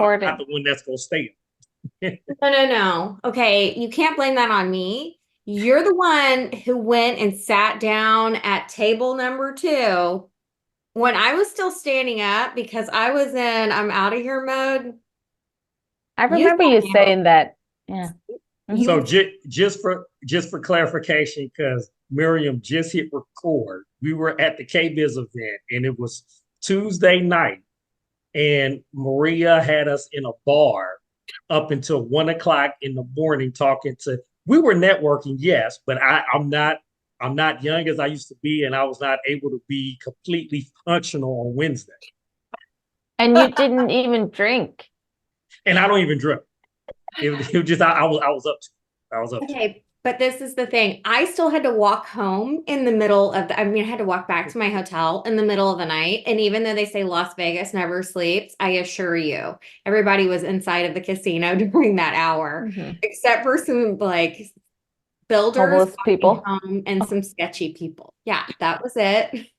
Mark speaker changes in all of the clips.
Speaker 1: not
Speaker 2: recording.
Speaker 1: the one that's gonna stay.
Speaker 3: No. Okay, you can't blame that on me. You're the one who went and sat down at table number two when I was still standing up because I was in I'm out of here mode.
Speaker 2: I
Speaker 3: You
Speaker 2: remember you
Speaker 3: sat down.
Speaker 2: saying that. Yeah. Mhm.
Speaker 1: So
Speaker 3: You
Speaker 1: just for clarification, because Miriam just hit record, we were at the KBIS event and it was Tuesday night, and Maria had us in a bar up until 1 o'clock in the morning talking to. We were networking, yes, but I'm not young as I used to be, and I was not able to be completely functional on Wednesday.
Speaker 2: And you didn't even drink.
Speaker 1: And I don't even drink. It was just I was up to. I was up to.
Speaker 3: okay, but this is the thing. I still had to walk home in the middle of I mean, I had to walk back to my hotel in the middle of the night. And even though they say Las Vegas never sleeps, I assure you, everybody was inside of the casino during that hour,
Speaker 2: Mhm.
Speaker 3: except for some like builders
Speaker 2: Homeless people.
Speaker 3: home and some sketchy people. Yeah, that was it.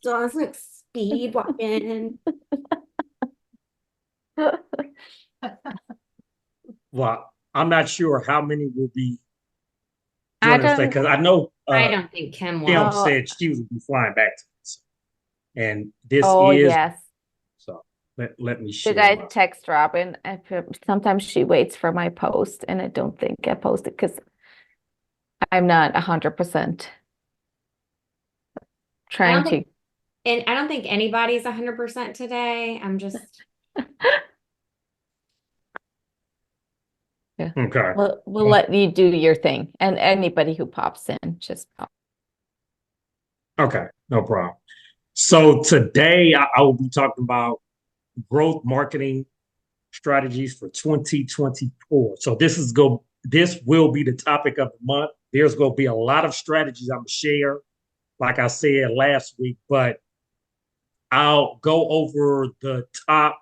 Speaker 3: So I was like speed walking.
Speaker 1: Well, I'm not sure how many will be
Speaker 2: I
Speaker 1: joining us today
Speaker 2: don't
Speaker 1: because I know
Speaker 3: I don't think Kim
Speaker 1: Kim
Speaker 3: will.
Speaker 2: Oh,
Speaker 1: said she was be flying back to us, and this
Speaker 2: oh
Speaker 1: is
Speaker 2: yes.
Speaker 1: so. Let me
Speaker 2: Did
Speaker 1: share
Speaker 2: I
Speaker 1: my.
Speaker 2: text Robin? Sometimes she waits for my post and I don't think I posted because I'm not 100%
Speaker 3: I don't
Speaker 2: trying to.
Speaker 3: think and I don't think anybody's 100% today. I'm just
Speaker 2: Yeah.
Speaker 1: Okay.
Speaker 2: We'll let you do your thing. And anybody who pops in, just pop.
Speaker 1: Okay, no problem. So today I will be talking about growth marketing strategies for 2024. So this will be the topic of the month. There's going to be a lot of strategies I'm going to share, like I said last week, but I'll go over the top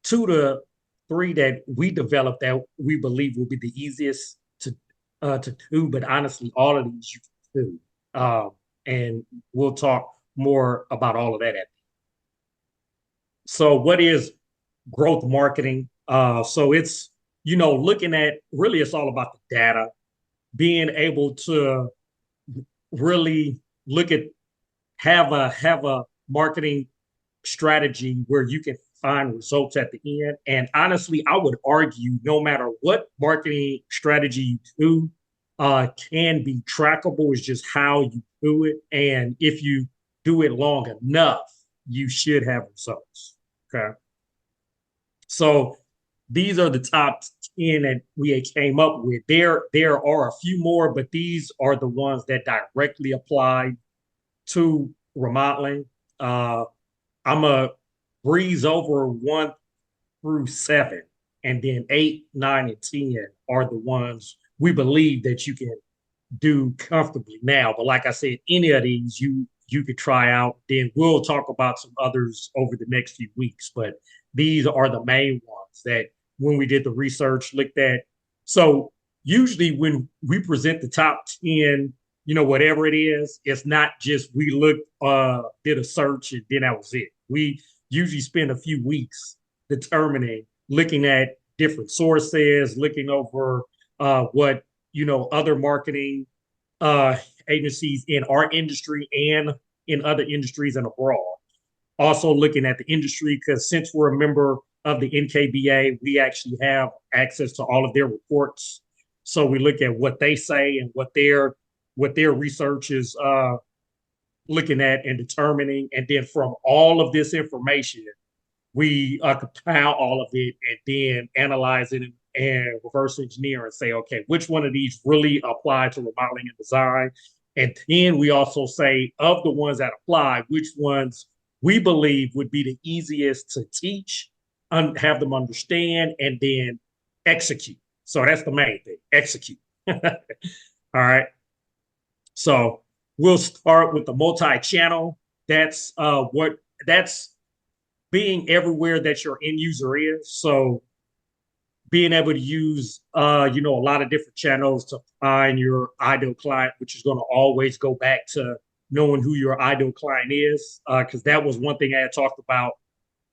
Speaker 1: 2 to 3 that we developed that we believe will be the easiest to do. But honestly, all of these you can do, and we'll talk more about all of that. So, what is growth marketing? So it's looking at really it's all about the data, being able to really look at have a marketing strategy where you can find results at the end. And honestly, I would argue no matter what marketing strategy you do, can be trackable. Is just how you do it. And if you do it long enough, you should have results. Okay. So these are the top 10 that we came up with. There are a few more, but these are the ones that directly apply to remodeling. I'm a breeze over 1 through 7, and then 8, 9, and 10 are the ones we believe that you can do comfortably now. But like I said, any of these you could try out. Then we'll talk about some others over the next few weeks. But these are the main ones that when we did the research looked at. So usually when we present the top 10, whatever it is, it's not just we looked, did a search and then that was it. We usually spend a few weeks determining, looking at different sources, looking over what other marketing uh, agencies in our industry and in other industries and abroad. Also looking at the industry because since we're a member of the NKBA, we actually have access to all of their reports. So we look at what they say and what their research is looking at and determining, and then from all of this information, we compile all of it and then analyze it and reverse engineer and say, okay, which one of these really apply to remodeling and design? And then we also say, of the ones that apply, which ones we believe would be the easiest to teach, have them understand, and then execute. So that's the main thing, execute. All right. So we'll start with the multi-channel. That's being everywhere that your end user is. So being able to use a lot of different channels to find your ideal client, which is going to always go back to knowing who your ideal client is. Because that was one thing I had talked about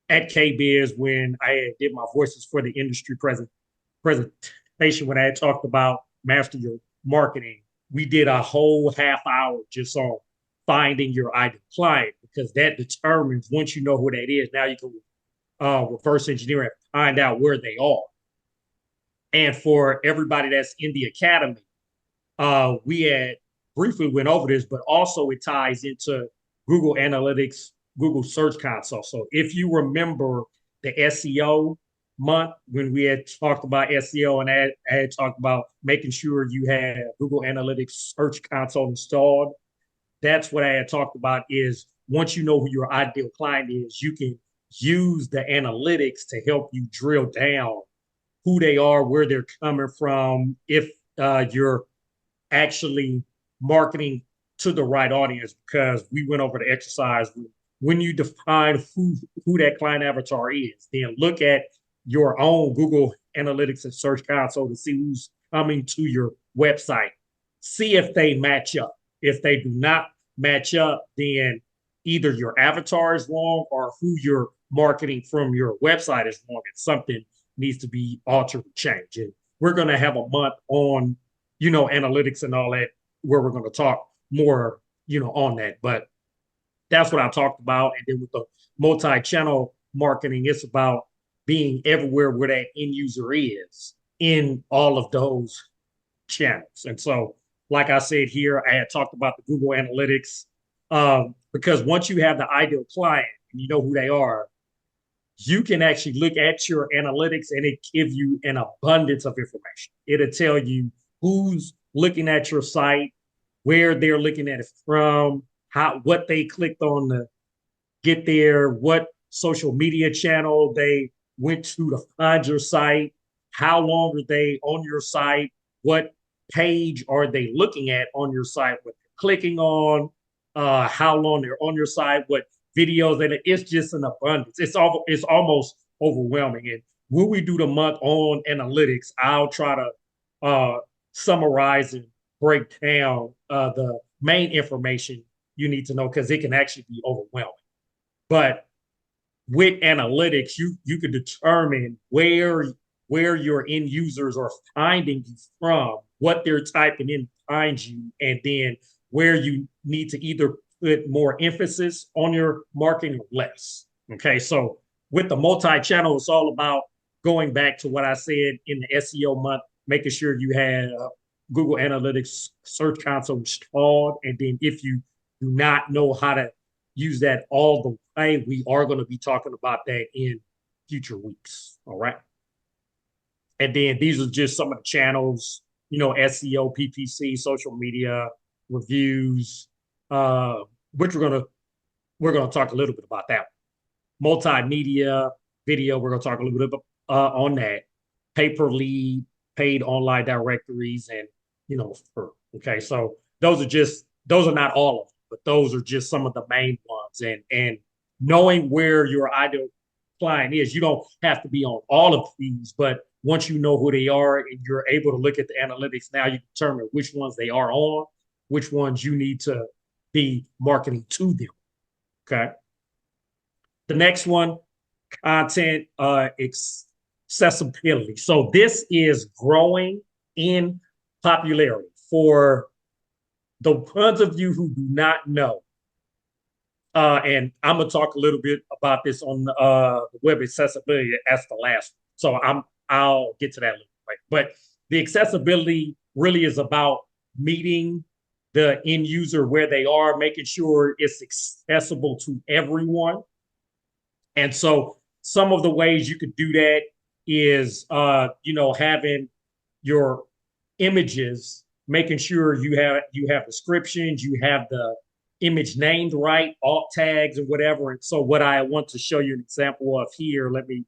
Speaker 1: at KBiz when I did my voices for the industry presentation when I had talked about master your marketing. We did a whole half hour just on finding your ideal client because that determines once you know who that is, now you can reverse engineer and find out where they are. And for everybody that's in the academy, we had briefly went over this, but also it ties into Google Analytics, Google Search Console. So if you remember the SEO month when we had talked about SEO and I had talked about making sure you had Google Analytics Search Console installed, that's what I had talked about is once you know who your ideal client is, you can use the analytics to help you drill down who they are, where they're coming from, if you're actually marketing to the right audience, because we went over the exercise. When you define who that client avatar is, then look at your own Google Analytics and Search Console to see who's coming to your website. See if they match up. If they do not match up, then either your avatar is wrong or who you're marketing from your website is wrong, and something needs to be altered or changed. And we're going to have a month on, analytics and all that, where we're going to talk more, on that. But that's what I talked about. And then with the multi-channel marketing, it's about being everywhere where that end user is in all of those channels. And so, like I said here, I had talked about the Google Analytics because once you have the ideal client and you know who they are, you can actually look at your analytics and it give you an abundance of information. It'll tell you who's looking at your site, where they're looking at it from, what they clicked on to get there, what social media channel they went to find your site, how long are they on your site, what page are they looking at on your site, what they're clicking on, how long they're on your site, what videos, and it's just an abundance. It's almost overwhelming. And when we do the month on analytics, I'll try to summarize and break down the main information you need to know because it can actually be overwhelming. But with analytics, you can determine where your end users are finding you from, what they're typing in to find you, and then where you need to either put more emphasis on your marketing or less. Okay, so with the multi-channel, it's all about going back to what I said in the SEO month, making sure you have Google Analytics Search Console installed. And then if you do not know how to use that all the way, we are going to be talking about that in future weeks. All right. And then these are just some of the channels, SEO, PPC, social media, reviews, which we're gonna talk a little bit about that. Multimedia, video, we're gonna talk a little bit on that. Pay-per-lead, paid online directories, and okay. So those are not all of them, but those are just some of the main ones. And knowing where your ideal client is, you don't have to be on all of these, but once you know who they are and you're able to look at the analytics, now you determine which ones they are on, which ones you need to be marketing to them. Okay. The next one, content accessibility. So this is growing in popularity. For the ones of you who do not know, and I'm gonna talk a little bit about this on the web accessibility as the last one. So I'll get to that later. Right? But the accessibility really is about meeting the end user where they are, making sure it's accessible to everyone. And so some of the ways you could do that is, having your images, making sure you have descriptions, you have the image named right, alt tags and whatever. And so what I want to show you an example of here, let me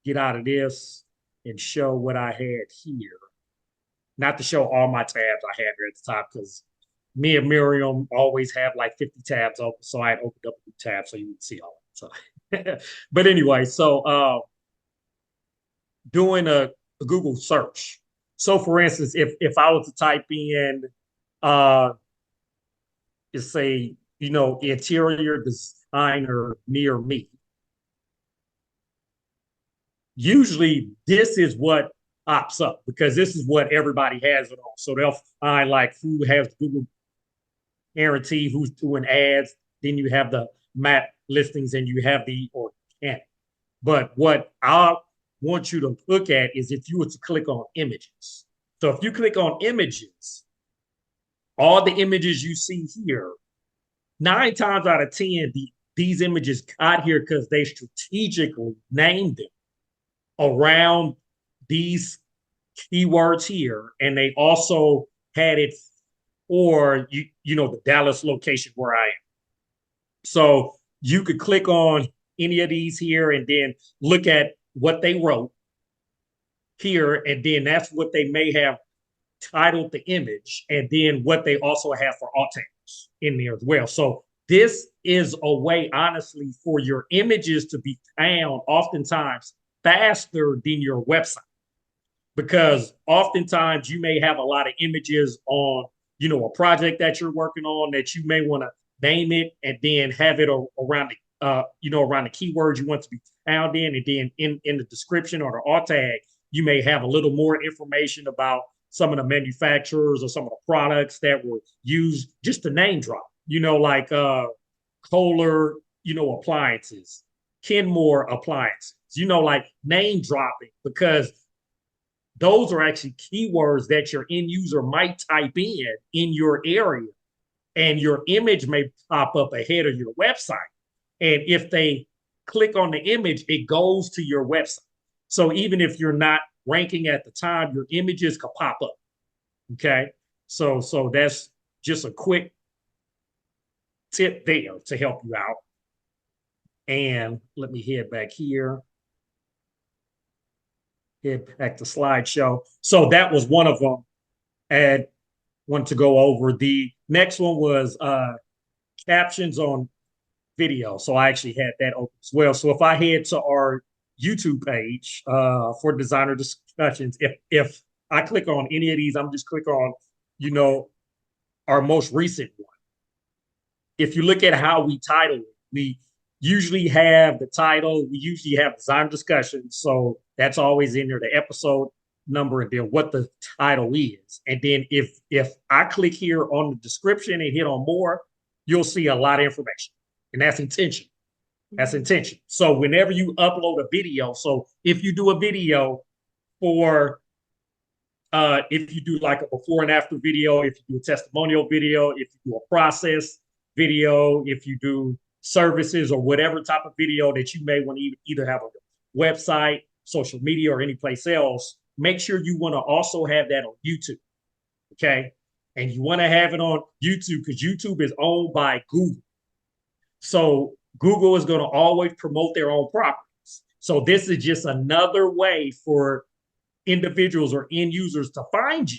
Speaker 1: get out of this and show what I had here. Not to show all my tabs I had here at the top, because me and Miriam always have like 50 tabs open. So I had opened up a new tab so you would see all of it. So, but anyway, so doing a Google search. So for instance, if I was to type in, say, interior designer near me, usually this is what pops up because this is what everybody has it on. So they'll find like who has Google guarantee, who's doing ads. Then you have the map listings and you have the organic. But what I want you to look at is if you were to click on images. So if you click on images, all the images you see here, 9 times out of 10, these images got here because they strategically named them around these keywords here. And they also had it for, you know, the Dallas location where I am. So you could click on any of these here and then look at what they wrote here. And then that's what they may have titled the image. And then what they also have for alt tags in there as well. So this is a way, honestly, for your images to be found oftentimes faster than your website. Because oftentimes you may have a lot of images on, you know, a project that you're working on that you may want to name it and then have it around the, you know, around the keywords you want to be found in. And then in the description or the alt tag, you may have a little more information about some of the manufacturers or some of the products that were used, just to name drop, you know, like Kohler, you know, appliances, Kenmore appliances, you know, like name dropping, because those are actually keywords that your end user might type in your area, and your image may pop up ahead of your website. And if they click on the image, it goes to your website. So even if you're not ranking at the time, your images could pop up. Okay. So that's just a quick tip there to help you out. And let me head back here. Head back to slideshow. So that was one of them. And wanted to go over. The next one was captions on video. So I actually had that open as well. So if I head to our YouTube page for designer discussions, if I click on any of these, I'm just click on, you know, our most recent one. If you look at how we title it, we usually have the title, we usually have designer discussions. So that's always in there, the episode number and then what the title is. And then if I click here on the description and hit on more, you'll see a lot of information. And that's intention. That's intention. So whenever you upload a video, so if you do a video for if you do like a before and after video, if you do a testimonial video, if you do a process video, if you do services or whatever type of video that you may want to either have a website, social media, or any place else, make sure you want to also have that on YouTube. Okay. And you want to have it on YouTube because YouTube is owned by Google. So Google is going to always promote their own properties. So this is just another way for individuals or end users to find you,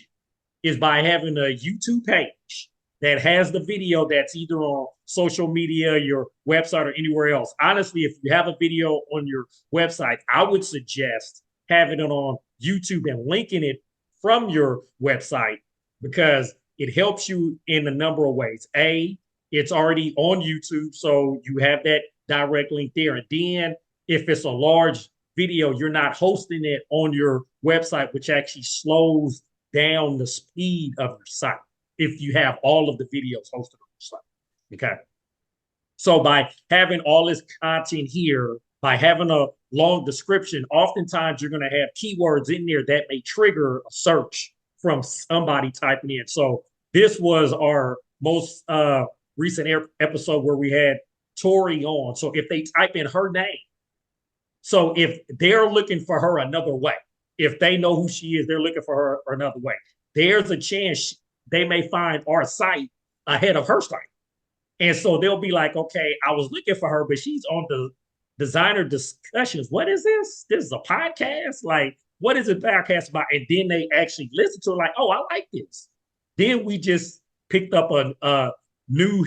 Speaker 1: is by having a YouTube page that has the video that's either on social media, your website, or anywhere else. Honestly, if you have a video on your website, I would suggest having it on YouTube and linking it from your website, because it helps you in a number of ways. A, it's already on YouTube, so you have that direct link there. And then if it's a large video, you're not hosting it on your website, which actually slows down the speed of your site if you have all of the videos hosted on your site. Okay. So by having all this content here, by having a long description, oftentimes you're going to have keywords in there that may trigger a search from somebody typing in. So this was our most recent episode where we had Tori on. So if they type in her name, so if they're looking for her another way, if they know who she is, they're looking for her another way, there's a chance they may find our site ahead of her site. And so they'll be like, okay, I was looking for her, but she's on the designer discussions. What is this? This is a podcast? Like, what is a podcast about? And then they actually listen to it like, oh, I like this. Then we just picked up a new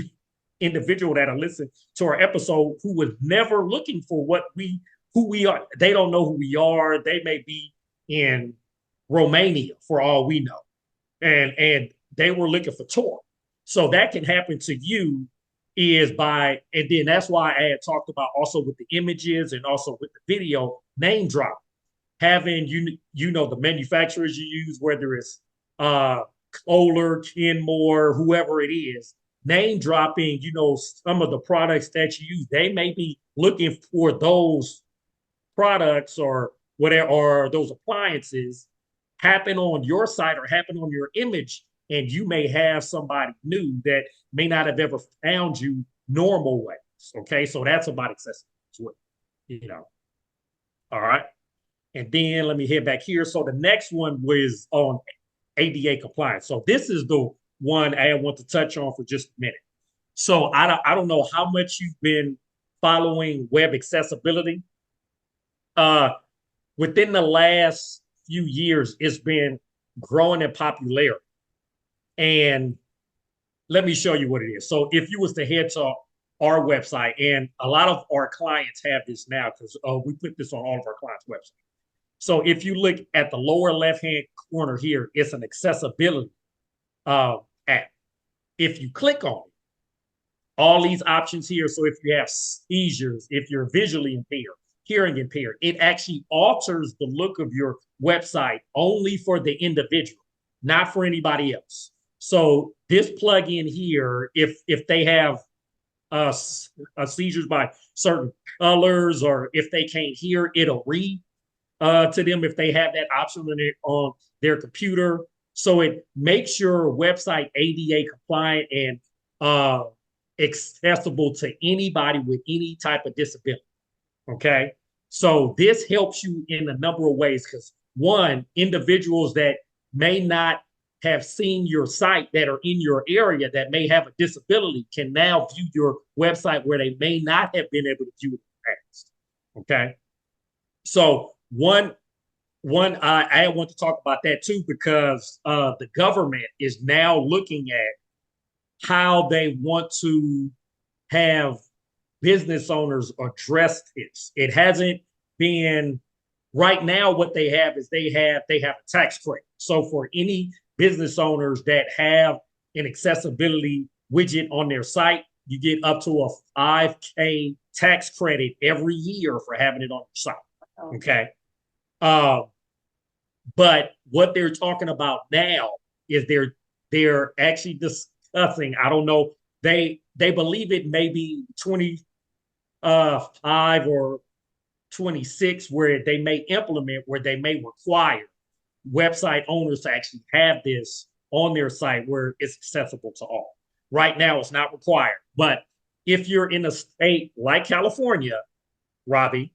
Speaker 1: individual that'll listen to our episode who was never looking for who we are. They don't know who we are. They may be in Romania for all we know. And they were looking for Tor. So that can happen to you and then that's why I had talked about also with the images and also with the video, name drop. having the manufacturers you use, whether it's Kohler, Kenmore, whoever it is, name dropping, some of the products that you use. They may be looking for those products or whatever, or those appliances happen on your site or happen on your image, and you may have somebody new that may not have ever found you normal ways. Okay, so that's about accessible as well. All right. And then let me head back here. So the next one was on ADA compliance. So this is the one I want to touch on for just a minute. So I don't know how much you've been following web accessibility. Within the last few years, it's been growing in popularity. And let me show you what it is. So if you was to head to our website, and a lot of our clients have this now because we put this on all of our clients' websites. So if you look at the lower left-hand corner here, it's an accessibility app. If you click on it, all these options here. So if you have seizures, if you're visually impaired, hearing impaired, it actually alters the look of your website only for the individual, not for anybody else. So this plugin here, if they have seizures by certain colors, or if they can't hear, it'll read to them if they have that option on their computer. So it makes your website ADA compliant and accessible to anybody with any type of disability. Okay. So this helps you in a number of ways because, one, individuals that may not have seen your site that are in your area that may have a disability can now view your website where they may not have been able to view it in the past. Okay. So I want to talk about that too, because the government is now looking at how they want to have business owners address this. It hasn't been right now. What they have is they have a tax credit. So for any business owners that have an accessibility widget on their site, you get up to a $5,000 tax credit every year for having it on your site. Okay. But what they're talking about now is they're actually discussing, I don't know, they believe it may be 25 or 26 where they may implement, where they may require website owners to actually have this on their site where it's accessible to all. Right now, it's not required. But if you're in a state like California, Robbie,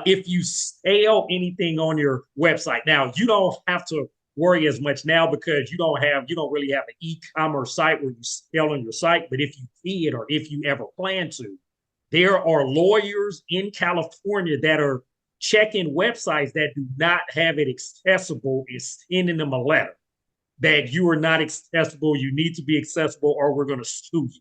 Speaker 1: if you sell anything on your website, now you don't have to worry as much now because you don't really have an e-commerce site where you sell on your site. But if you did, or if you ever plan to, there are lawyers in California that are checking websites that do not have it accessible and sending them a letter that you are not accessible, you need to be accessible, or we're going to sue you.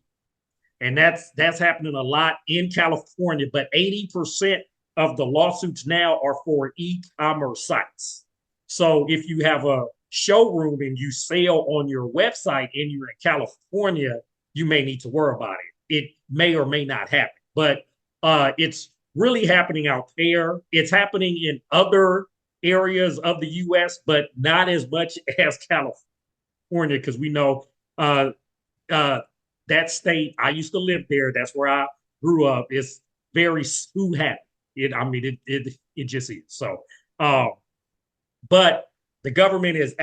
Speaker 1: And that's happening a lot in California, but 80% of the lawsuits now are for e-commerce sites. So if you have a showroom and you sell on your website and you're in California, you may need to worry about it. It may or may not happen, but it's really happening out there. It's happening in other areas of the U.S., but not as much as California, because we know that state, I used to live there. That's where I grew up. It's very sue happy. It just is. So, but the government is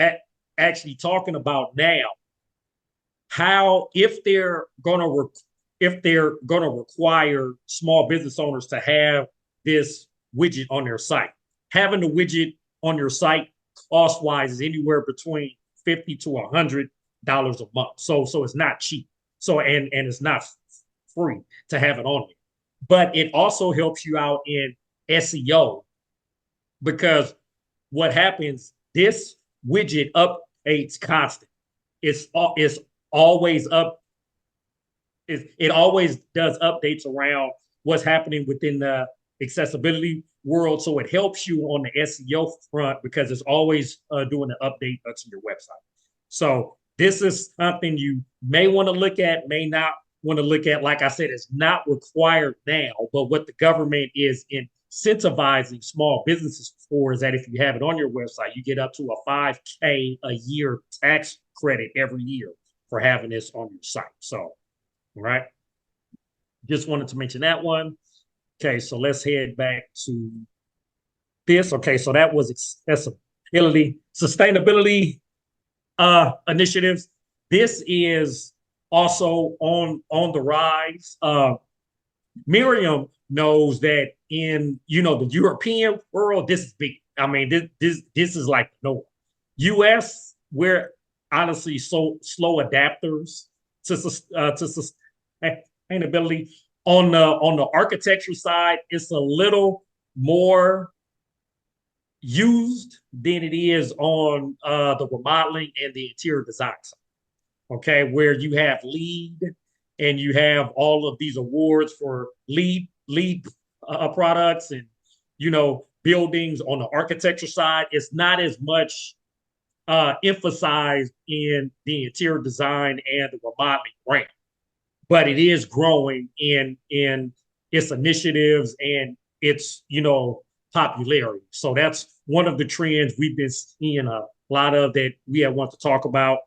Speaker 1: actually talking about now how if they're going to require small business owners to have this widget on their site. Having the widget on your site cost-wise is anywhere between $50 to $100 a month. So it's not cheap. So and it's not free to have it on there. But it also helps you out in SEO, because what happens, this widget updates constant. It's always up. It always does updates around what's happening within the accessibility world. So it helps you on the SEO front because it's always doing an update to your website. So this is something you may want to look at, may not want to look at. Like I said, it's not required now, but what the government is incentivizing small businesses for is that if you have it on your website, you get up to a 5K a year tax credit every year for having this on your site. So, all right. Just wanted to mention that one. Okay, so let's head back to this. Okay, so that was sustainability initiatives. This is also on the rise. Miriam knows that in the European world, this is big. I mean, this is like no U.S. We're honestly so slow adapters to sustainability. On the architecture side, it's a little more used than it is on the remodeling and the interior design side. Okay, where you have LEED and you have all of these awards for LEED products and buildings. On the architecture side, it's not as much emphasized in the interior design and the remodeling realm, but it is growing in its initiatives and its popularity. So that's one of the trends we've been seeing a lot of that we want to talk about.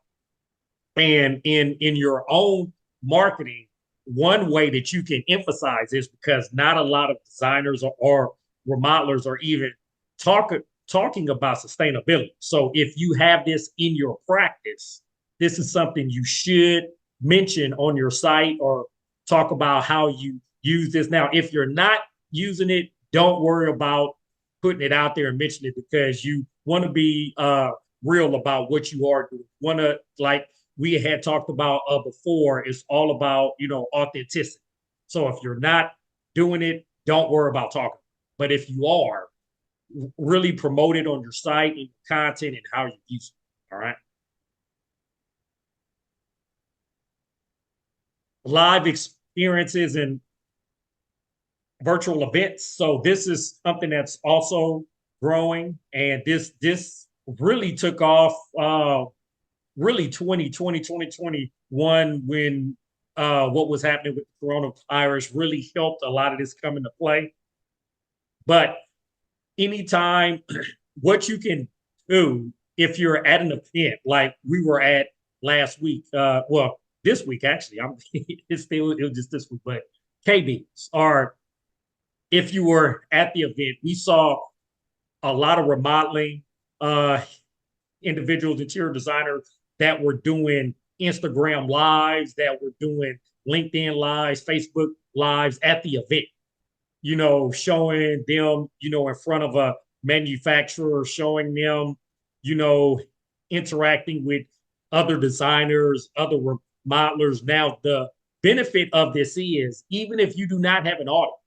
Speaker 1: And in your own marketing, one way that you can emphasize is because not a lot of designers or remodelers are even talking about sustainability. So if you have this in your practice, this is something you should mention on your site or talk about how you use this. Now, if you're not using it, don't worry about putting it out there and mentioning it, because you want to be real about what you are doing. Want to, like we had talked about before, it's all about authenticity. So if you're not doing it, don't worry about talking. But if you are, really promote it on your site and content and how you use it. All right. Live experiences and virtual events. So this is something that's also growing, and this really took off really 2020, 2021 when what was happening with the coronavirus really helped a lot of this come into play. But anytime, what you can do if you're at an event like we were at last week, this week actually, it was just this week, but KB's, or if you were at the event, we saw a lot of remodeling individuals, interior designers that were doing Instagram lives, that were doing LinkedIn lives, Facebook lives at the event, showing them, in front of a manufacturer, showing them, interacting with other designers, other remodelers. Now, the benefit of this is, even if you do not have an audience,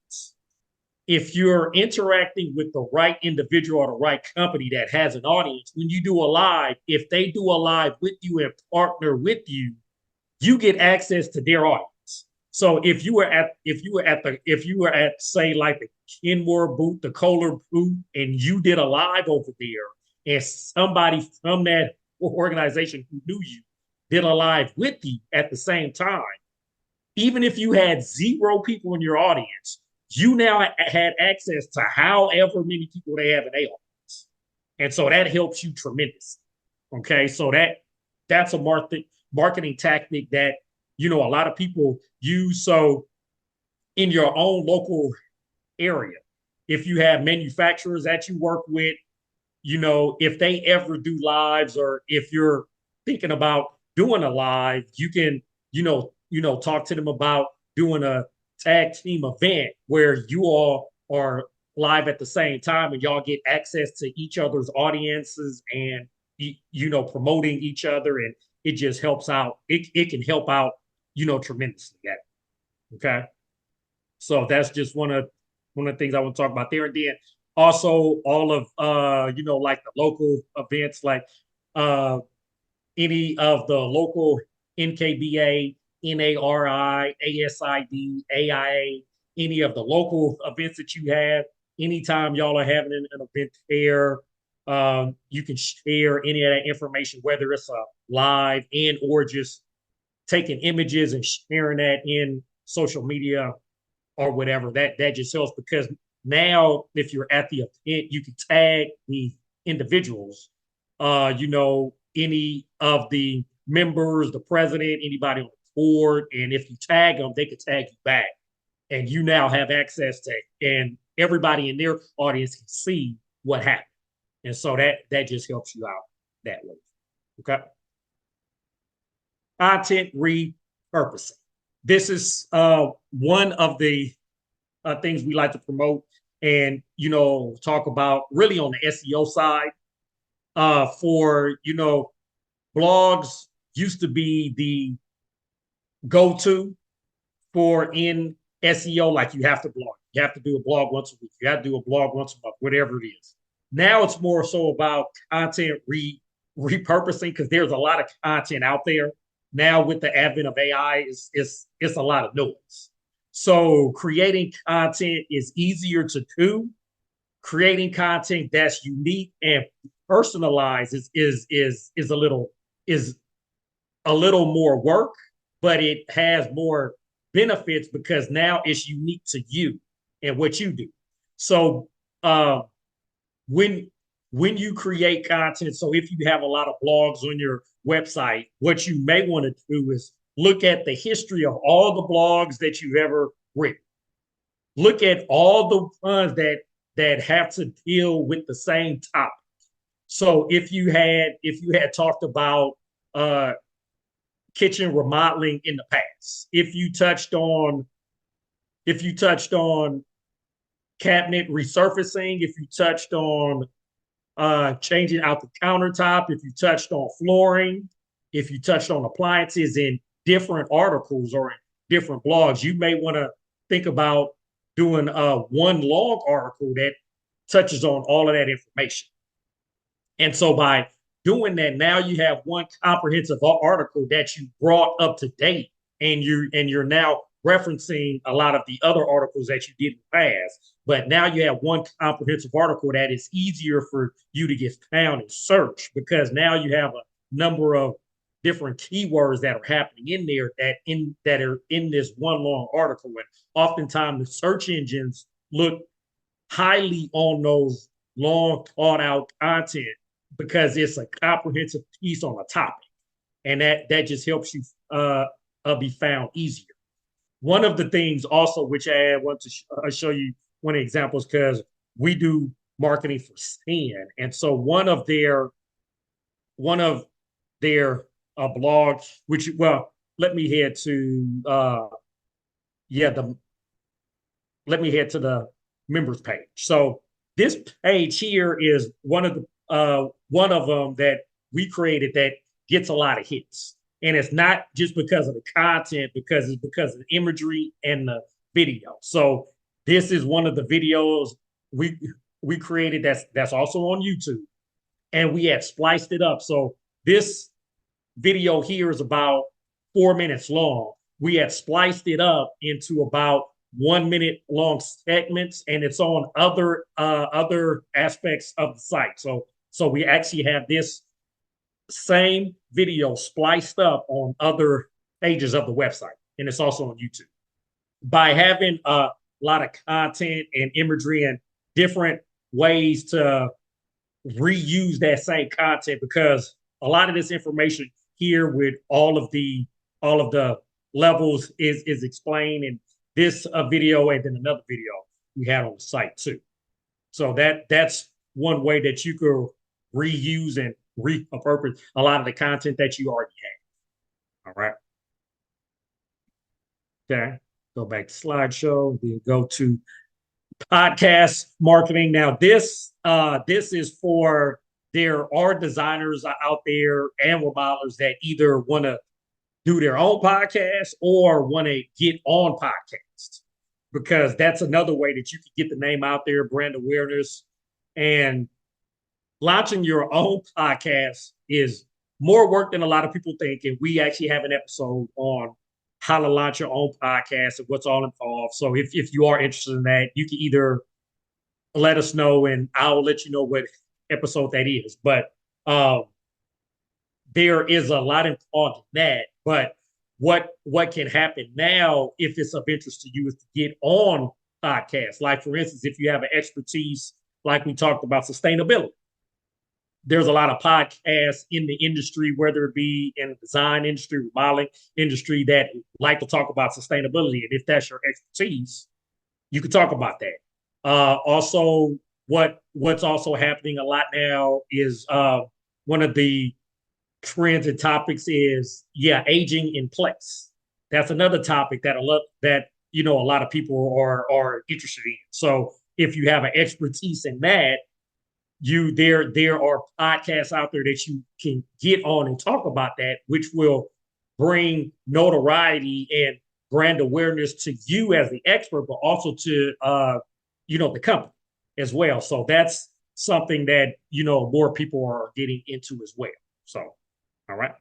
Speaker 1: if you're interacting with the right individual or the right company that has an audience, when you do a live, if they do a live with you and partner with you, you get access to their audience. So if you were at say like the Kenmore booth, the Kohler booth, and you did a live over there, and somebody from that organization who knew you did a live with you at the same time, even if you had 0 people in your audience, you now had access to however many people they have in their audience. And so that helps you tremendously. Okay, so that's a marketing tactic that a lot of people use. So in your own local area, if you have manufacturers that you work with, if they ever do lives, or if you're thinking about doing a live, you can talk to them about doing a tag team event where you all are live at the same time and y'all get access to each other's audiences and promoting each other, and it just helps out. It can help out tremendously. Okay, so that's just one of the things I want to talk about there. And then also all of like the local events, like any of the local NKBA, NARI, ASID, AIA, any of the local events that you have. Anytime y'all are having an event there, you can share any of that information, whether it's a live and or just taking images and sharing that in social media or whatever. That just helps, because now if you're at the event, you can tag the individuals, any of the members, the president, anybody on the board. And if you tag them, they can tag you back. And you now have access to, and everybody in their audience can see what happened. And so that just helps you out that way. Okay. Content repurposing. This is one of the things we like to promote and, talk about really on the SEO side. For, blogs used to be the go-to for in SEO. Like, you have to blog. You have to do a blog once a week. You have to do a blog once a month, whatever it is. Now it's more so about content repurposing, because there's a lot of content out there. Now with the advent of AI, it's a lot of noise. So creating content is easier to do. Creating content that's unique and personalized is a little more work, but it has more benefits because now it's unique to you and what you do. So when you create content, so if you have a lot of blogs on your website, what you may want to do is look at the history of all the blogs that you've ever written. Look at all the ones that have to deal with the same topic. So if you had talked about kitchen remodeling in the past, if you touched on cabinet resurfacing, if you touched on changing out the countertop, if you touched on flooring, if you touched on appliances in different articles or in different blogs, you may want to think about doing one long article that touches on all of that information. And so by doing that, now you have one comprehensive article that you brought up to date, and you're now referencing a lot of the other articles that you did in the past. But now you have one comprehensive article that is easier for you to get found and search, because now you have a number of different keywords that are happening in there that are in this one long article. And oftentimes the search engines look highly on those long thought out content because it's a comprehensive piece on a topic, and that just helps you be found easier. One of the things also, which I want to show you one example, is because we do marketing for Stan, and so one of their blogs, which, well, let me head to the members page. So this page here is one of them that we created that gets a lot of hits. And it's not just because of the content, because it's because of the imagery and the video. So this is one of the videos we created that's also on YouTube, and we had spliced it up. So this video here is about 4 minutes long. We had spliced it up into about 1 minute long segments, and it's on other aspects of the site. So we actually have this same video spliced up on other pages of the website, and it's also on YouTube. By having a lot of content and imagery and different ways to reuse that same content, because a lot of this information here with all of the levels is explained in this video, and then another video we had on the site too. So that's one way that you could reuse and repurpose a lot of the content that you already have. All right. Okay. Go back to slideshow. Then go to podcast marketing. Now this is for, there are designers out there and remodelers that either want to do their own podcast or want to get on podcasts, because that's another way that you can get the name out there, brand awareness. And launching your own podcast is more work than a lot of people think. And we actually have an episode on how to launch your own podcast and what's all involved. So if you are interested in that, you can either let us know and I'll let you know what episode that is. But there is a lot involved in that. But what can happen now, if it's of interest to you, is to get on podcasts. Like, for instance, if you have an expertise, like we talked about sustainability, there's a lot of podcasts in the industry, whether it be in the design industry, remodeling industry, that like to talk about sustainability. And if that's your expertise, you can talk about that. Also, what's also happening a lot now is one of the trends and topics is aging in place. That's another topic that a lot of people are interested in. So if you have an expertise in that, there are podcasts out there that you can get on and talk about that, which will bring notoriety and brand awareness to you as the expert, but also to the company as well. So that's something that more people are getting into as well. So, all right.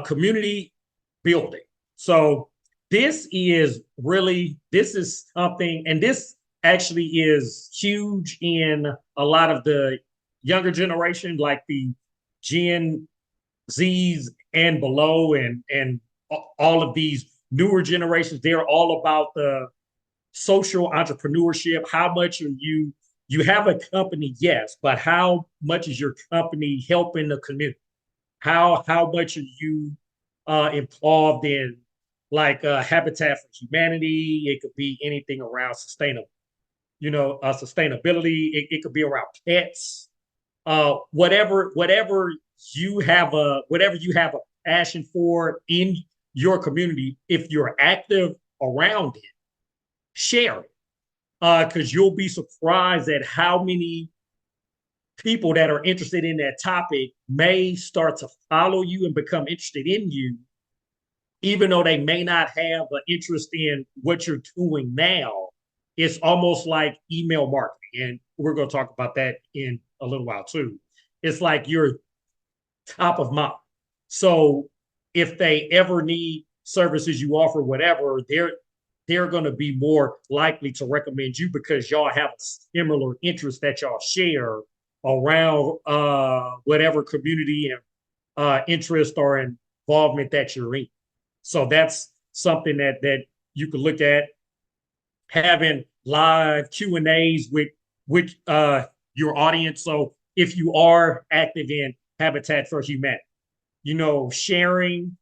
Speaker 1: Community building. So this is something, and this actually is huge in a lot of the younger generation, like the Gen Zs and below, and all of these newer generations. They're all about the social entrepreneurship. How much are you have a company, yes, but how much is your company helping the community? How much are you involved in, like, Habitat for Humanity? It could be anything around sustainability. It could be around pets, whatever you have a passion for in your community. If you're active around it, share it, because you'll be surprised at how many people that are interested in that topic may start to follow you and become interested in you, even though they may not have an interest in what you're doing now. It's almost like email marketing, and we're going to talk about that in a little while too. It's like you're top of mind. So if they ever need services you offer, whatever, they're going to be more likely to recommend you because y'all have a similar interest that y'all share around whatever community and interest or involvement that you're in. So that's something that you could look at, having live Q&As with your audience. So if you are active in Habitat for Humanity, sharing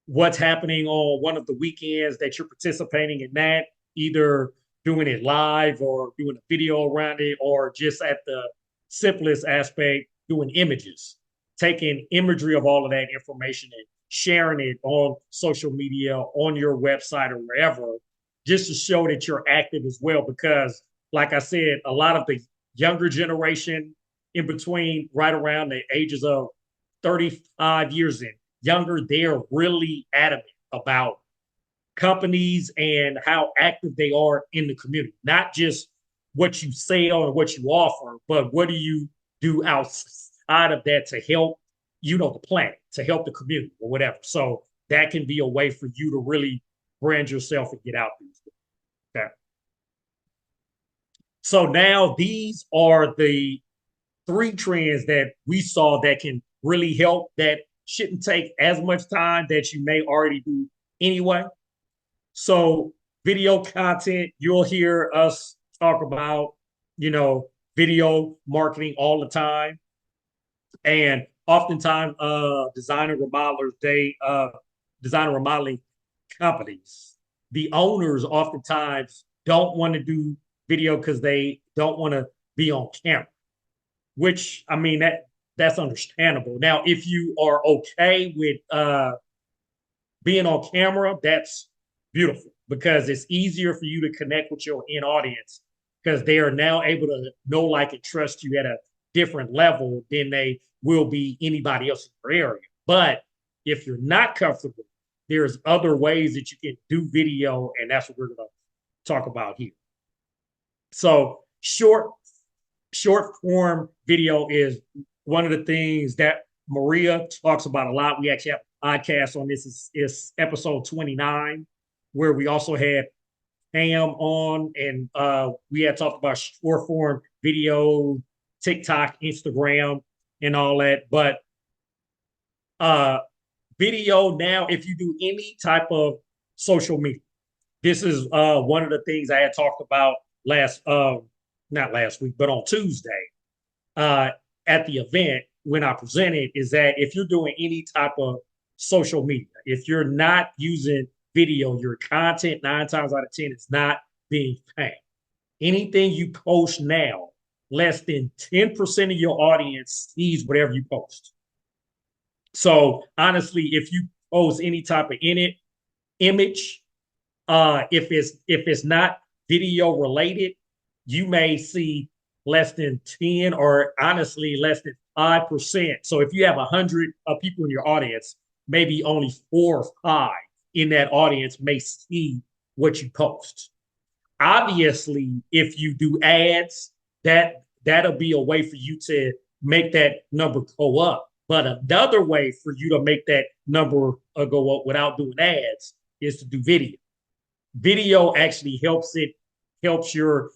Speaker 1: what's happening on one of the weekends that you're participating in that, either doing it live or doing a video around it, or just at the simplest aspect, doing images, taking imagery of all of that information and sharing it on social media, on your website, or wherever, just to show that you're active as well. Because, like I said, a lot of the younger generation, in between right around the ages of 35 years and younger, they're really adamant about companies and how active they are in the community. Not just what you sell and what you offer, but what do you do outside of that to help, the planet, to help the community or whatever. So that can be a way for you to really brand yourself and get out there. Okay. So now these are the 3 trends that we saw that can really help, that shouldn't take as much time, that you may already do anyway. So video content, you'll hear us talk about, video marketing all the time. And oftentimes, design and remodeling companies, the owners oftentimes don't want to do video because they don't want to be on camera, which, I mean, that's understandable. Now, if you are okay with being on camera, that's beautiful, because it's easier for you to connect with your end audience, because they are now able to know, like, and trust you at a different level than they will be anybody else in your area. But if you're not comfortable, there's other ways that you can do video, and that's what we're going to talk about here. So short form video is one of the things that Maria talks about a lot. We actually have a podcast on this. Is episode 29, where we also had Pam on, and we had talked about short form video, TikTok, Instagram, and all that. But video now, if you do any type of social media, this is one of the things I had talked about not last week, but on Tuesday at the event when I presented, is that if you're doing any type of social media, if you're not using video, your content 9 times out of 10 is not being found. Anything you post now, less than 10% of your audience sees whatever you post. So honestly, if you post any type of image, if it's not video related, you may see less than 10 or honestly less than 5%. So if you have 100 people in your audience, maybe only 4 or 5 in that audience may see what you post. Obviously, if you do ads, that'll be a way for you to make that number go up. But another way for you to make that number go up without doing ads is to do video. Video actually helps your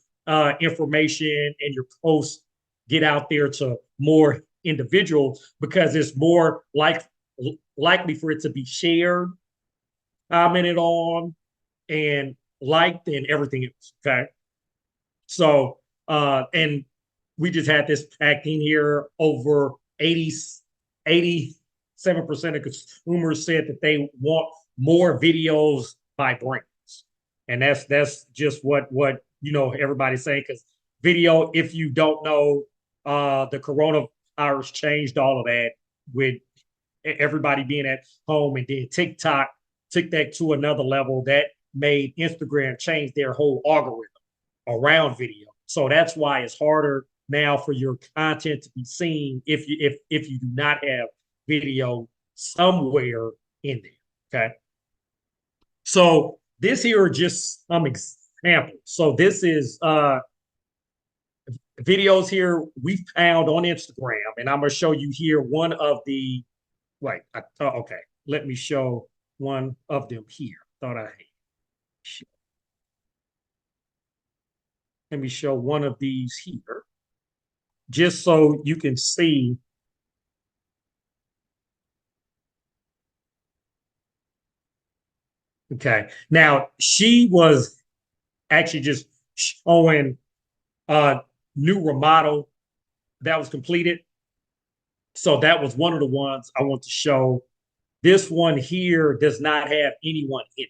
Speaker 1: information and your posts get out there to more individuals because it's more likely for it to be shared, commented on, and liked and everything else. Okay. So, and we just had this packed in here. Over 87% of consumers said that they want more videos by brands. And that's just what everybody's saying, because video, if you don't know, the coronavirus changed all of that with everybody being at home, and then TikTok took that to another level that made Instagram change their whole algorithm around video. So that's why it's harder now for your content to be seen if you do not have video somewhere in there. Okay. So this here are just some examples. So this is videos here we found on Instagram, and I'm going to show you here one of the, okay, let me show one of them here. Let me show one of these here, just so you can see. Okay, now she was actually just showing a new remodel that was completed. So that was one of the ones I want to show. This one here does not have anyone in it.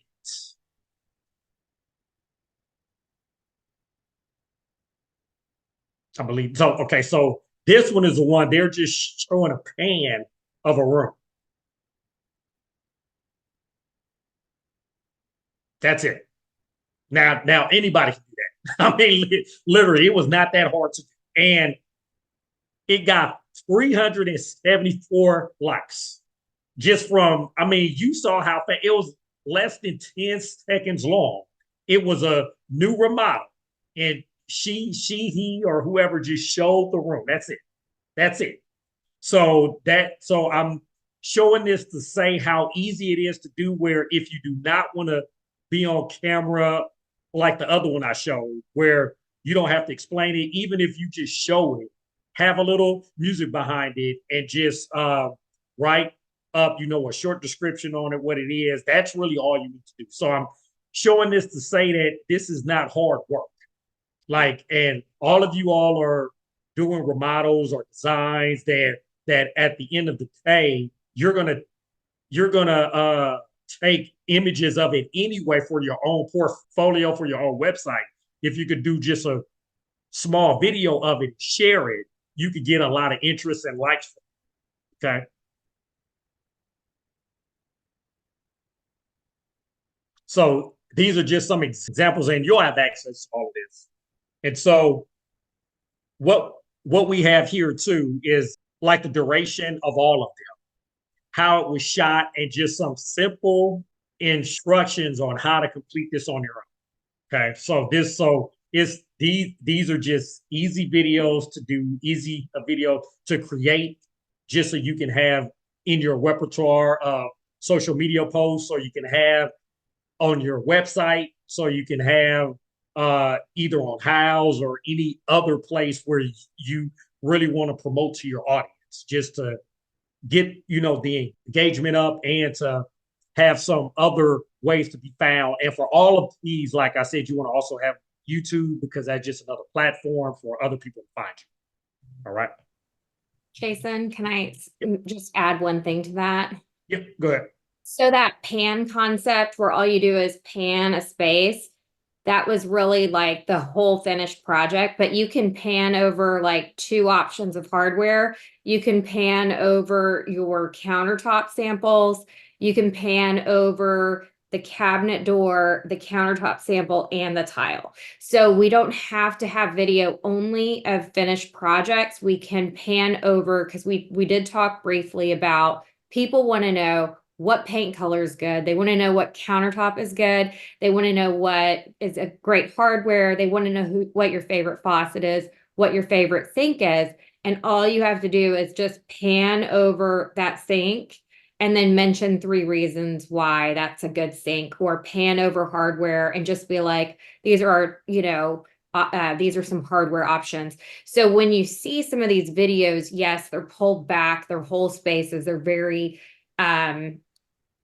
Speaker 1: I believe so. Okay, so this one is the one they're just showing a pan of a room. That's it. Now anybody can do that. I mean, literally, it was not that hard to do. And it got 374 likes just from, I mean, you saw how fast it was, less than 10 seconds long. It was a new remodel. And he, or whoever just showed the room. That's it. So I'm showing this to say how easy it is to do, where if you do not want to be on camera like the other one I showed, where you don't have to explain it, even if you just show it, have a little music behind it, and just write up, a short description on it, what it is. That's really all you need to do. So I'm showing this to say that this is not hard work. And all of you all are doing remodels or designs that at the end of the day, you're gonna take images of it anyway for your own portfolio, for your own website. If you could do just a small video of it, share it, you could get a lot of interest and likes. Okay. So these are just some examples, and you'll have access to all of this. And so what we have here too is like the duration of all of them, how it was shot, and just some simple instructions on how to complete this on your own. Okay. So these are just easy videos to do, easy video to create, just so you can have in your repertoire of social media posts, or you can have on your website, so you can have either on Houzz or any other place where you really want to promote to your audience, just to get the engagement up and to have some other ways to be found. And for all of these, like I said, you want to also have YouTube because that's just another platform for other people to find you. All right.
Speaker 3: Jason, can I just add one thing to that?
Speaker 1: Yep. Go ahead.
Speaker 3: So that pan concept where all you do is pan a space, that was really like the whole finished project, but you can pan over like two options of hardware. You can pan over your countertop samples. You can pan over the cabinet door, the countertop sample, and the tile. So we don't have to have video only of finished projects. We can pan over, because we did talk briefly about people want to know what paint color is good. They want to know what countertop is good. They want to know what is a great hardware. They want to know what your favorite faucet is, what your favorite sink is. And all you have to do is just pan over that sink and then mention 3 reasons why that's a good sink, or pan over hardware and just be like, these are, these are some hardware options. So when you see some of these videos, yes, they're pulled back, they're whole spaces, they're very,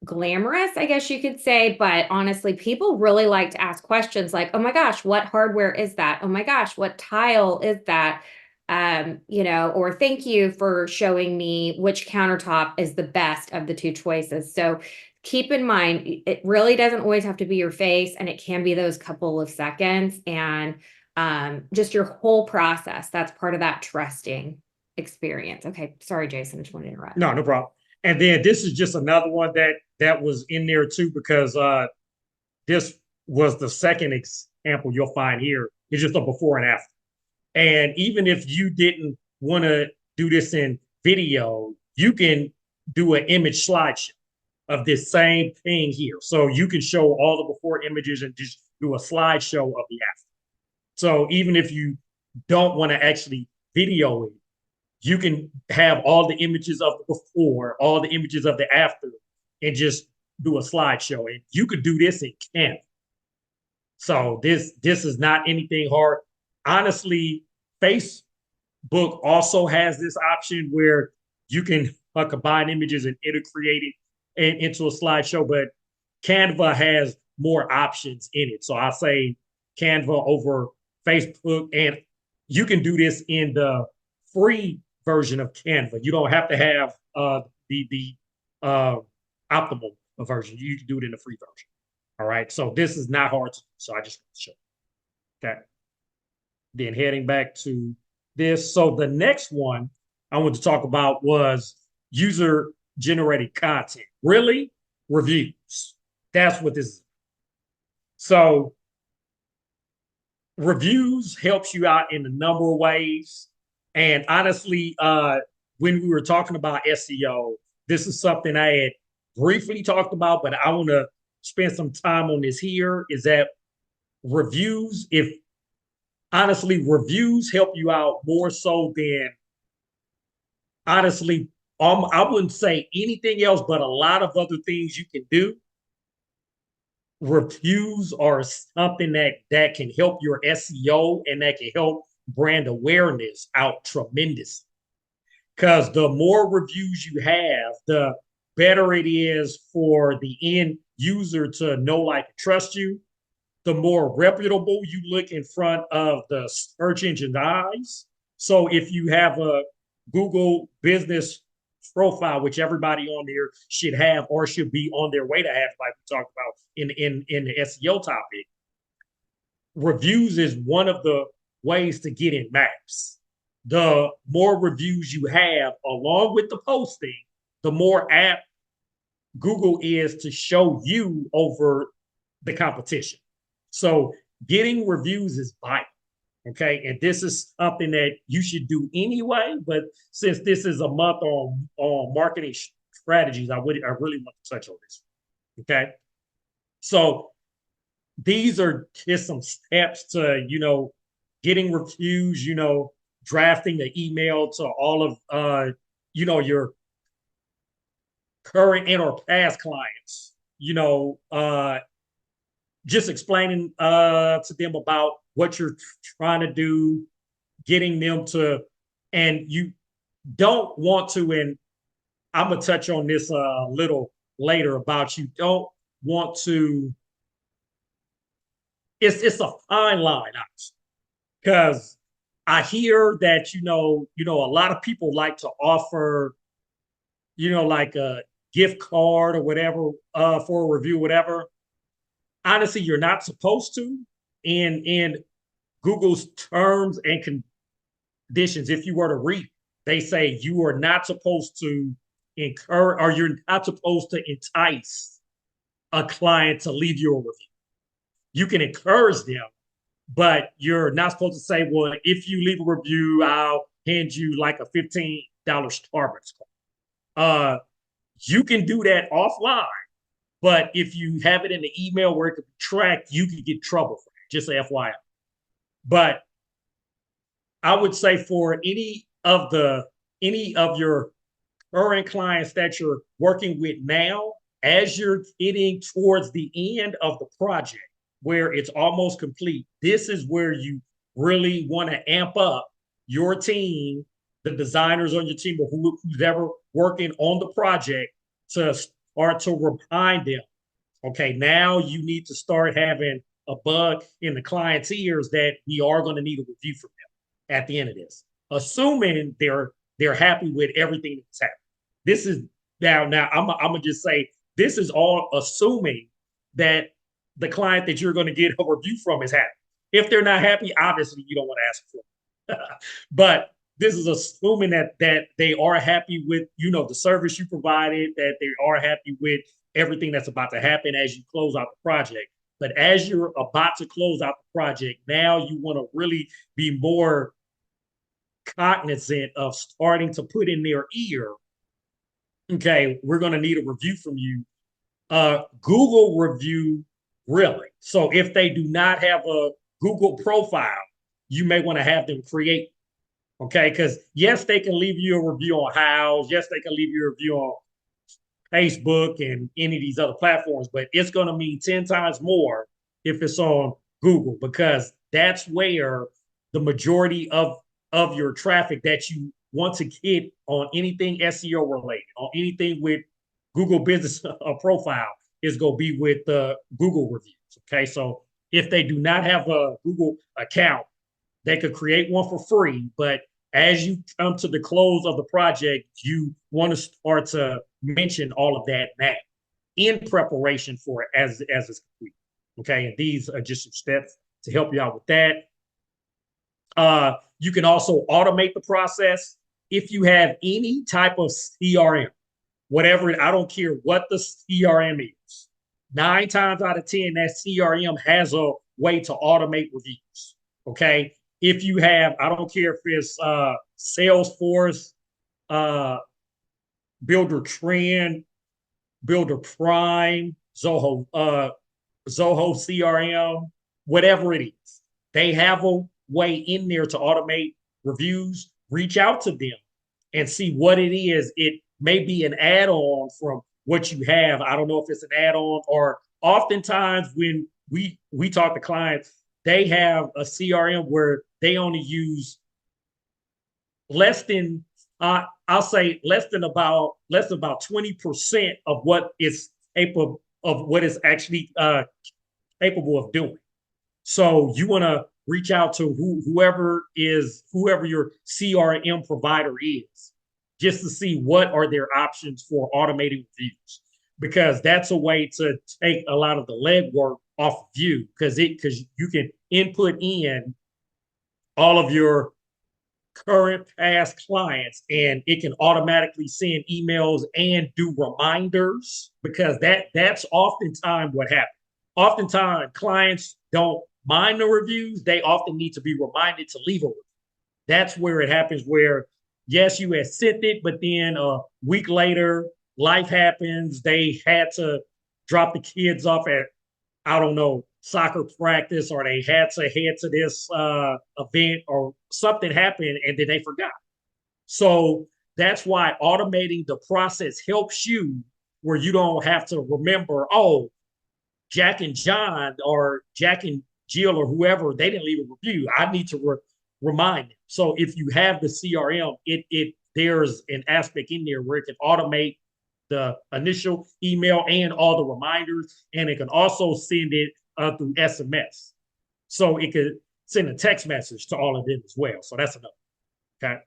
Speaker 3: glamorous, I guess you could say, but honestly, people really like to ask questions like, oh my gosh, what hardware is that? Oh my gosh, what tile is that? Or thank you for showing me which countertop is the best of the 2 choices. So keep in mind, it really doesn't always have to be your face, and it can be those couple of seconds, and just your whole process. That's part of that trusting experience. Okay, sorry, Jason, I just wanted to interrupt.
Speaker 1: No problem. And then this is just another one that was in there too, because this was the second example you'll find here. It's just a before and after. And even if you didn't want to do this in video, you can do an image slideshow of this same thing here. So you can show all the before images and just do a slideshow of the after. So even if you don't want to actually video it, you can have all the images of the before, all the images of the after, and just do a slideshow. And you could do this in Canva. So this is not anything hard. Honestly, Facebook also has this option where you can combine images and create it into a slideshow, but Canva has more options in it. So I say Canva over Facebook, and you can do this in the free version of Canva. You don't have to have the optimal version. You can do it in the free version. All right. So this is not hard to do. So I just want to show. Okay. Then heading back to this. So the next one I want to talk about was user generated content. Really? Reviews. That's what this is. So reviews helps you out in a number of ways. And honestly, when we were talking about SEO, this is something I had briefly talked about, but I want to spend some time on this here, is that reviews, reviews help you out more so than, honestly, I wouldn't say anything else, but a lot of other things you can do. Reviews are something that can help your SEO and that can help brand awareness out tremendously. Because the more reviews you have, the better it is for the end user to know, like, trust you. The more reputable you look in front of the search engine eyes. So if you have a Google business profile, which everybody on there should have or should be on their way to have, like we talked about in the SEO topic, reviews is one of the ways to get in maps. The more reviews you have along with the posting, the more apt Google is to show you over the competition. So getting reviews is vital. Okay. And this is something that you should do anyway. But since this is a month on marketing strategies, I really want to touch on this. Okay. So these are just some steps to, getting reviews, drafting the email to all of, your current and or past clients, just explaining to them about what you're trying to do, getting them to, and you don't want to, and I'm going to touch on this a little later about you don't want to. It's a fine line, because I hear that a lot of people like to offer like a gift card or whatever for a review, whatever. Honestly, you're not supposed to. In Google's terms and conditions, if you were to read, they say you are not supposed to encourage, or you're not supposed to entice a client to leave you a review. You can encourage them, but you're not supposed to say, well, if you leave a review, I'll hand you like a $15 Starbucks card. You can do that offline, but if you have it in the email where it could be tracked, you could get in trouble for it, just FYI. But I would say for any of your current clients that you're working with now, as you're getting towards the end of the project, where it's almost complete, this is where you really want to amp up your team, the designers on your team, or who's ever working on the project, to start to remind them, okay, now you need to start having a bug in the client's ears that we are going to need a review from them at the end of this, assuming they're happy with everything that's happening. This is now I'm gonna just say, this is all assuming that the client that you're going to get a review from is happy. If they're not happy, obviously you don't want to ask for it. But this is assuming that they are happy with the service you provided, that they are happy with everything that's about to happen as you close out the project. But as you're about to close out the project, now you want to really be more cognizant of starting to put in their ear, okay, we're going to need a review from you. Google review, really. So if they do not have a Google profile, you may want to have them create. Okay, because yes, they can leave you a review on Houzz. Yes, they can leave you a review on Facebook and any of these other platforms, but it's going to mean 10 times more if it's on Google, because that's where the majority of your traffic that you want to get on anything SEO related, on anything with Google business profile, is going to be with the Google reviews. Okay, so if they do not have a Google account, they could create one for free, but as you come to the close of the project, you want to start to mention all of that now in preparation for it as it's complete. Okay, and these are just some steps to help you out with that. You can also automate the process. If you have any type of CRM, whatever, I don't care what the CRM is, 9 times out of 10, that CRM has a way to automate reviews. Okay, if you have, I don't care if it's Salesforce, Builder Trend, Builder Prime, Zoho CRM, whatever it is, they have a way in there to automate reviews. Reach out to them and see what it is. It may be an add-on from what you have. I don't know if it's an add-on, or oftentimes when we talk to clients, they have a CRM where they only use less than less than about 20% of what is capable of what is actually capable of doing. So you want to reach out to whoever your CRM provider is, just to see what are their options for automating reviews, because that's a way to take a lot of the legwork off of you, because you can input in all of your current past clients and it can automatically send emails and do reminders, because that's oftentimes what happens. Oftentimes clients don't mind the reviews, they often need to be reminded to leave a review. That's where it happens, where yes, you had sent it, but then a week later, life happens. They had to drop the kids off at, I don't know, soccer practice, or they had to head to this event, or something happened and then they forgot. So that's why automating the process helps you, where you don't have to remember, oh, Jack and John or Jack and Jill or whoever, they didn't leave a review. I need to remind them. So if you have the CRM, there's an aspect in there where it can automate the initial email and all the reminders, and it can also send it through SMS. So it could send a text message to all of them as well. So that's another. Okay.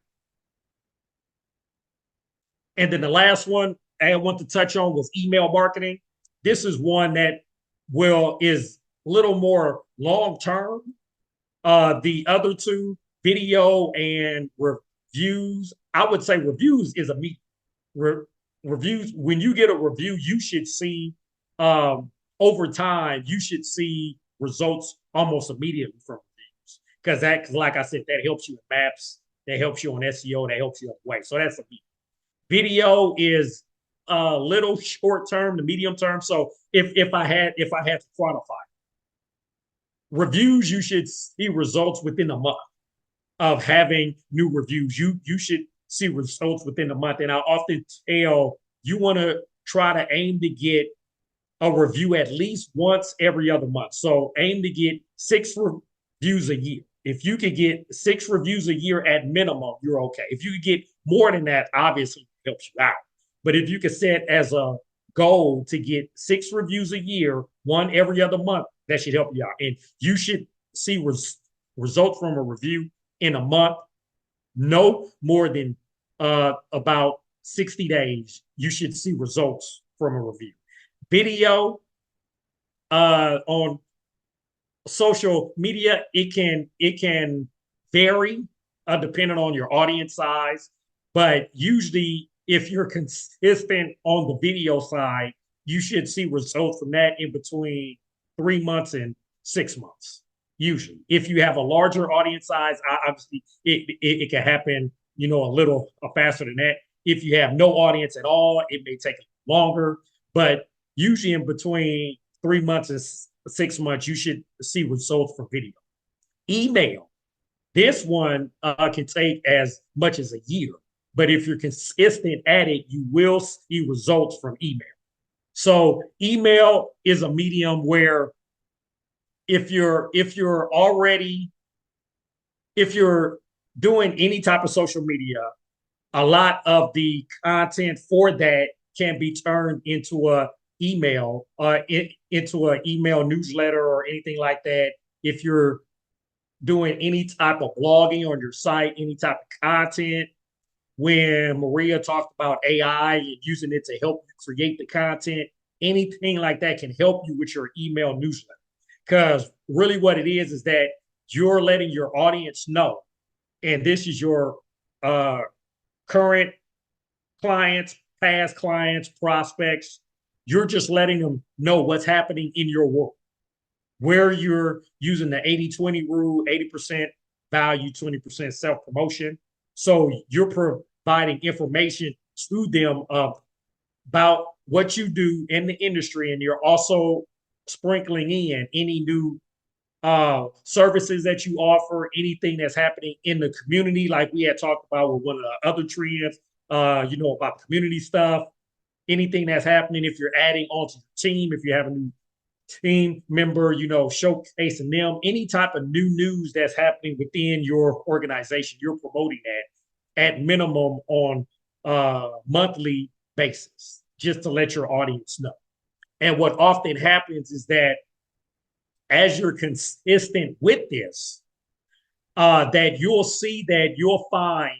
Speaker 1: And then the last one I want to touch on was email marketing. This is one that is a little more long term. The other two, video and reviews, I would say reviews is a reviews. When you get a review, you should see over time, you should see results almost immediately from reviews, because like I said, that helps you in maps, that helps you on SEO, that helps you on the way. So that's a video is a little short term to medium term. So if I had to quantify reviews, you should see results within a month of having new reviews. You should see results within a month. And I often tell you want to try to aim to get a review at least once every other month. So aim to get 6 reviews a year. If you could get 6 reviews a year at minimum, you're okay. If you could get more than that, obviously it helps you out. But if you could set as a goal to get 6 reviews a year, 1 every other month, that should help you out. And you should see results from a review in a month, no more than about 60 days. You should see results from a review. Video on social media, it can vary depending on your audience size, but usually if you're consistent on the video side, you should see results from that in between 3 months and 6 months. Usually, if you have a larger audience size, obviously it can happen, a little faster than that. If you have no audience at all, it may take longer, but usually in between 3 months and 6 months, you should see results from video. Email, this one can take as much as a year, but if you're consistent at it, you will see results from email. So email is a medium where if you're doing any type of social media, a lot of the content for that can be turned into a email, into an email newsletter or anything like that. If you're doing any type of blogging on your site, any type of content, when Maria talked about AI and using it to help you create the content, anything like that can help you with your email newsletter. Because really what it is that you're letting your audience know, and this is your current clients, past clients, prospects, you're just letting them know what's happening in your world, where you're using the 80-20 rule, 80% value, 20% self-promotion. So you're providing information to them about what you do in the industry, and you're also sprinkling in any new services that you offer, anything that's happening in the community, like we had talked about with one of the other trends, about community stuff, anything that's happening. If you're adding onto your team, if you have a new team member, showcasing them, any type of new news that's happening within your organization, you're promoting that at minimum on a monthly basis, just to let your audience know. And what often happens is that as you're consistent with this, that you'll find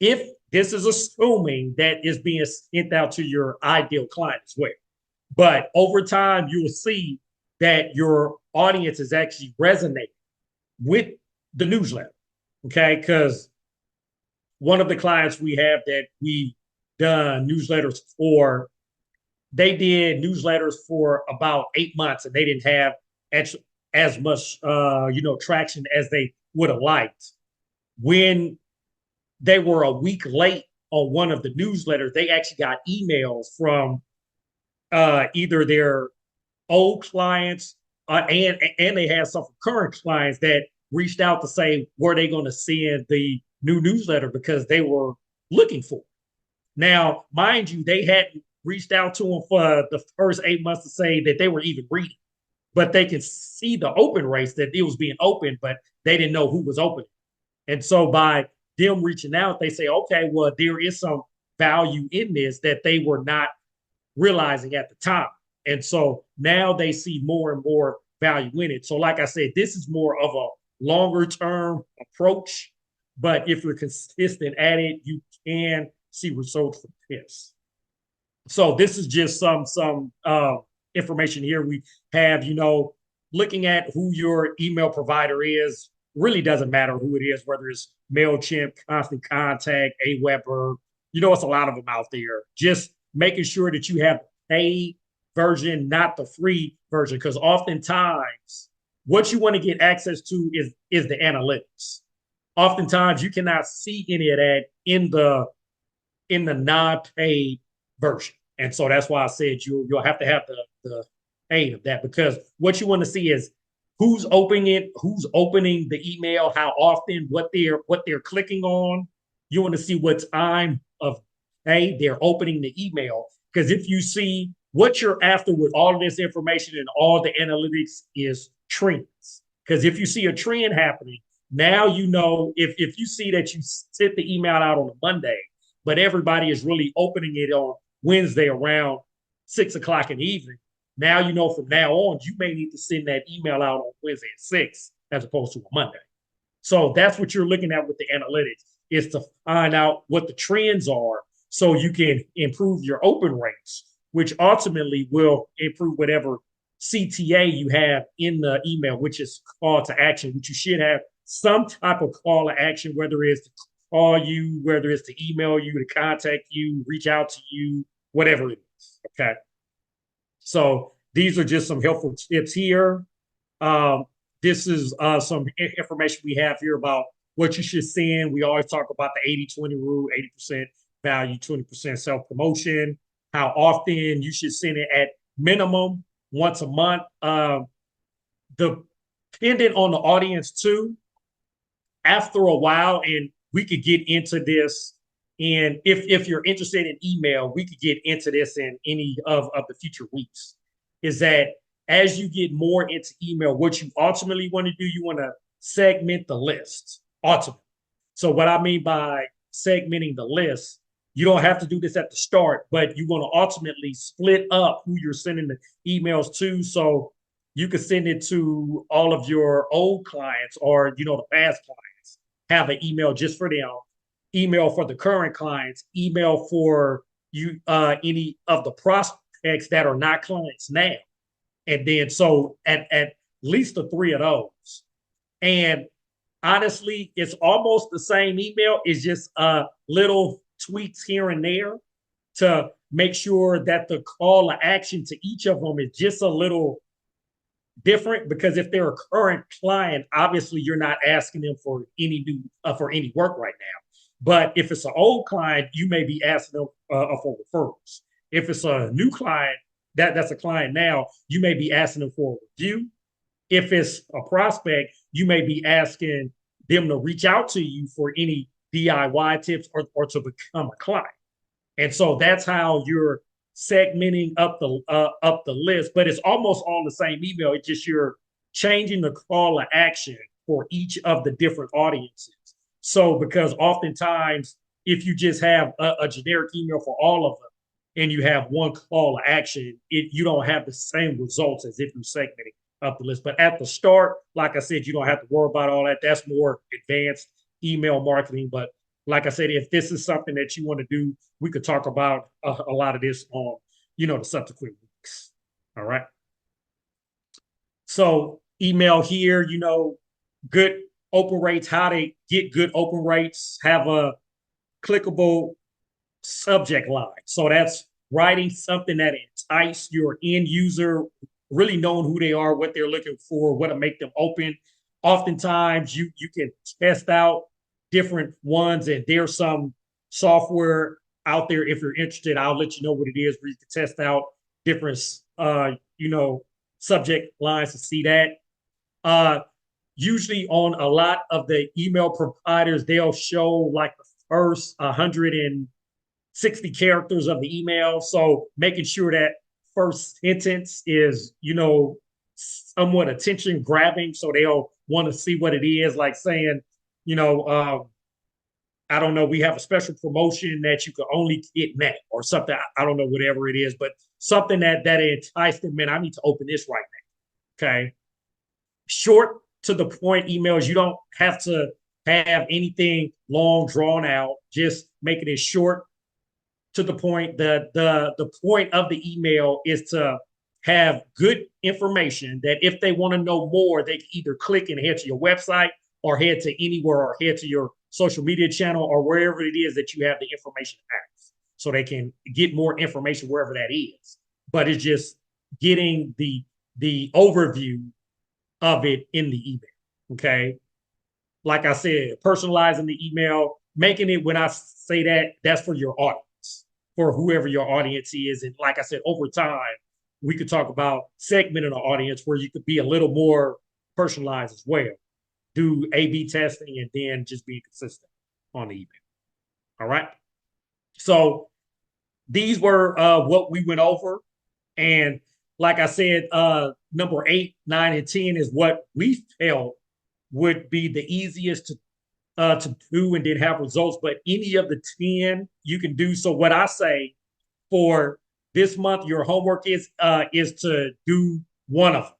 Speaker 1: if this is assuming that is being sent out to your ideal client as well. But over time, you will see that your audience is actually resonating with the newsletter. Okay. Because one of the clients we have that we've done newsletters for, they did newsletters for about 8 months and they didn't have as much, traction as they would have liked. When they were a week late on one of the newsletters, they actually got emails from either their old clients and they had some current clients that reached out to say, were they going to send the new newsletter because they were looking for it. Now, mind you, they hadn't reached out to them for the first 8 months to say that they were even reading, but they could see the open rates that it was being opened, but they didn't know who was opening. And so by them reaching out, they say, okay, well, there is some value in this that they were not realizing at the time. And so now they see more and more value in it. So, like I said, this is more of a longer term approach. But if you're consistent at it, you can see results from this. So this is just some information here we have. Looking at who your email provider is really doesn't matter who it is, whether it's MailChimp, Constant Contact, Aweber. It's a lot of them out there. Just making sure that you have the paid version, not the free version, because oftentimes what you want to get access to is the analytics. Oftentimes you cannot see any of that in the non-paid version. And so that's why I said you'll have to have the paid of that, because what you want to see is who's opening it, who's opening the email, how often, what they're clicking on. You want to see what time of day they're opening the email. Because if you see what you're after with all of this information and all the analytics is trends. Because if you see a trend happening, now if you see that you sent the email out on a Monday, but everybody is really opening it on Wednesday around 6 o'clock in the evening, now from now on, you may need to send that email out on Wednesday at 6 as opposed to a Monday. So that's what you're looking at with the analytics, is to find out what the trends are so you can improve your open rates, which ultimately will improve whatever CTA you have in the email, which is call to action, which you should have some type of call to action, whether it's to call you, whether it's to email you, to contact you, reach out to you, whatever it is. Okay. So these are just some helpful tips here. This is some information we have here about what you should send. We always talk about the 80-20 rule, 80% value, 20% self-promotion, how often you should send it at minimum once a month. Depending on the audience too, after a while, and we could get into this, and if you're interested in email, we could get into this in any of the future weeks, is that as you get more into email, what you ultimately want to do, you want to segment the list, ultimately. So what I mean by segmenting the list, you don't have to do this at the start, but you want to ultimately split up who you're sending the emails to. So you can send it to all of your old clients or, the past clients, have an email just for them, email for the current clients, email for you, any of the prospects that are not clients now. And then so at least the 3 of those. And honestly, it's almost the same email. It's just little tweaks here and there to make sure that the call to action to each of them is just a little different, because if they're a current client, obviously you're not asking them for any new for any work right now. But if it's an old client, you may be asking them for referrals. If it's a new client, that's a client now, you may be asking them for a review. If it's a prospect, you may be asking them to reach out to you for any DIY tips or to become a client. And so that's how you're segmenting up the list, but it's almost all the same email. It's just you're changing the call to action for each of the different audiences. So because oftentimes if you just have a generic email for all of them and you have one call to action, you don't have the same results as if you're segmenting up the list. But at the start, like I said, you don't have to worry about all that. That's more advanced email marketing. But like I said, if this is something that you want to do, we could talk about a lot of this on, the subsequent weeks. All right. So email here, good open rates, how to get good open rates, have a clickable subject line. So that's writing something that entice your end user, really knowing who they are, what they're looking for, what to make them open. Oftentimes you can test out different ones, and there's some software out there. If you're interested, I'll let you know what it is, where you can test out different subject lines to see that. Usually on a lot of the email providers, they'll show like the first 160 characters of the email. So making sure that first sentence is, somewhat attention grabbing. So they'll want to see what it is, like saying, I don't know, we have a special promotion that you can only get now or something. I don't know, whatever it is, but something that enticed them, man, I need to open this right now. Okay. Short to the point emails. You don't have to have anything long drawn out, just making it short to the point. The point of the email is to have good information that if they want to know more, they can either click and head to your website or head to anywhere or head to your social media channel or wherever it is that you have the information at, so they can get more information wherever that is. But it's just getting the overview of it in the email. Okay. Like I said, personalizing the email, making it, when I say that, that's for your audience, for whoever your audience is. And like I said, over time, we could talk about segmenting the audience where you could be a little more personalized as well. Do A/B testing and then just be consistent on the email. All right. So these were what we went over. And like I said, number 8, 9, and 10 is what we felt would be the easiest to do and then have results. But any of the 10 you can do. So what I say for this month, your homework is to do one of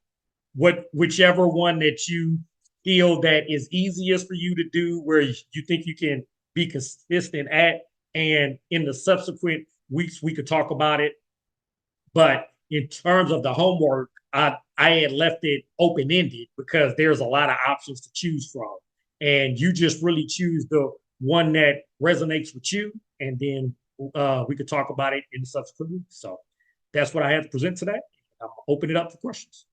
Speaker 1: them, whichever one that you feel that is easiest for you to do, where you think you can be consistent at. And in the subsequent weeks, we could talk about it. But in terms of the homework, I had left it open-ended because there's a lot of options to choose from. And you just really choose the one that resonates with you. And then we could talk about it in the subsequent weeks. So that's what I had to present today. I'm opening it up for questions.